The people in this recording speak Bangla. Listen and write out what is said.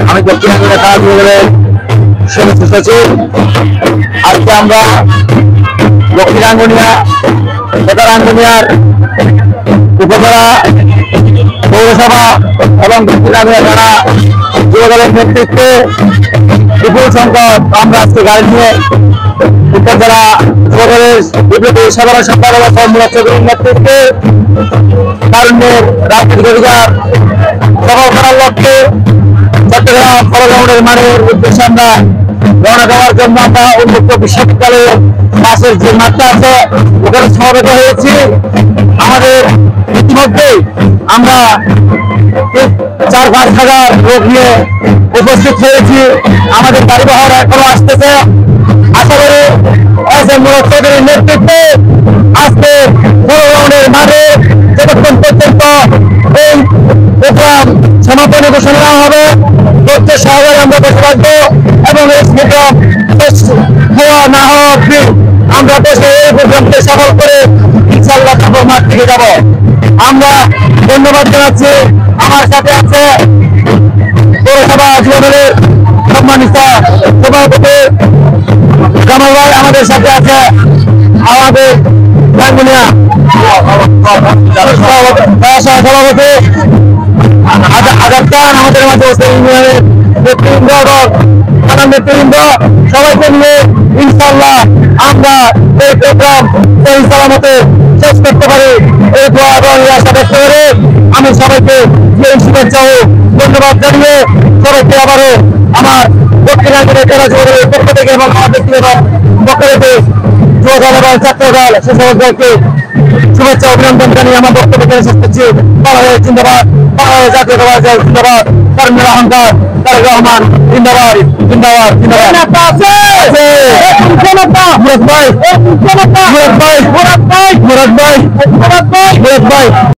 আমি দক্ষিণাঞ্চলের খেলা বিভাগের সদস্য সচিব। আজকে আমরা দক্ষিণাঙ্গনিয়া বেতারাঙ্গনিয়ার উপজেলা পৌরসভা এবং দক্ষিণাঙ্গনিয়া থানা যুবদলের নেতৃত্বে বিপুল সংখ্যক আমরা আজকে গাড়ি নিয়ে উপজেলা যুবদলের বিপ্লবী সাধারণ সম্পাদক নেতৃত্বে তারুণ্যের রাজনৈতিক অধিকার সফল করার লক্ষ্যে চট্টগ্রাম পৌরগ্রামের মানের উদ্দেশ্যে আমরা রওনা দেওয়ার জন্য আমরা উন্মুক্ত বিশ্ববিদ্যালয়ের পাশের যে মাঠটা আছে ওখানে সমবেত হয়েছি। আমাদের ইতিমধ্যে আমরা 4-5 হাজার লোক নিয়ে উপস্থিত হয়েছি। আমাদের গাড়িবহর এখনো আসতেছে। আশা করি মুরাদ চৌধুরীর নেতৃত্বে আজকে পৌরগ্রামের মাঠে যতক্ষণ পর্যন্ত এই প্রোগ্রাম সমাপনী ঘোষণা নেওয়া হবে প্রত্যেক সহকারে আমরা বসে থাকবো এবং এই প্রোগ্রাম হওয়া না হওয়া অবধি আমরা বসে এই প্রোগ্রামকে সফল করে ইনশাআল্লাহ তারপর মাঠ থেকে যাব। আমরা ধন্যবাদ জানাচ্ছি। আমার সাথে আছে পৌরসভা যুবদলের সম্মানিত সভাপতি কামাল ভাই, আমাদের সাথে আছে আমাদের রাঙ্গুনিয়া সভাপতি আজাদ খান, আমাদের মাঝে নেতৃবৃন্দ এবং থানার নেতৃবৃন্দ, সবাইকে নিয়ে ইনশাআল্লাহ আমরা এই প্রোগ্রাম সেই সালামতে শেষ করতে পারি এই দোয়া এবং আশা ব্যক্ত করে আমি সবাইকে শুভেচ্ছা ও ধন্যবাদ জানিয়ে সবাইকে আবারও আমার দক্ষিণাঞ্চলের জেলা যুবদলের পক্ষ থেকে এবং আমার ব্যক্তিগত পক্ষ থেকে যুবদল এবং ছাত্রদল সে সকলকে শুভেচ্ছা অভিনন্দন জানিয়ে আমার বক্তব্য শেষ করছি। বাংলাদেশ জিন্দাবাদ, বাংলাদেশ জাতীয়তাবাদ জিন্দাবাদ, তারুণ্যের অহংকার তারেক রহমান জিন্দাবাদ জিন্দাবাদ জিন্দাবাদ। মুরাদ ভাই মুরাদ ভাই মুরাদ ভাই মুরাদ ভাই মুরাদ ভাই মুরাদ ভাই।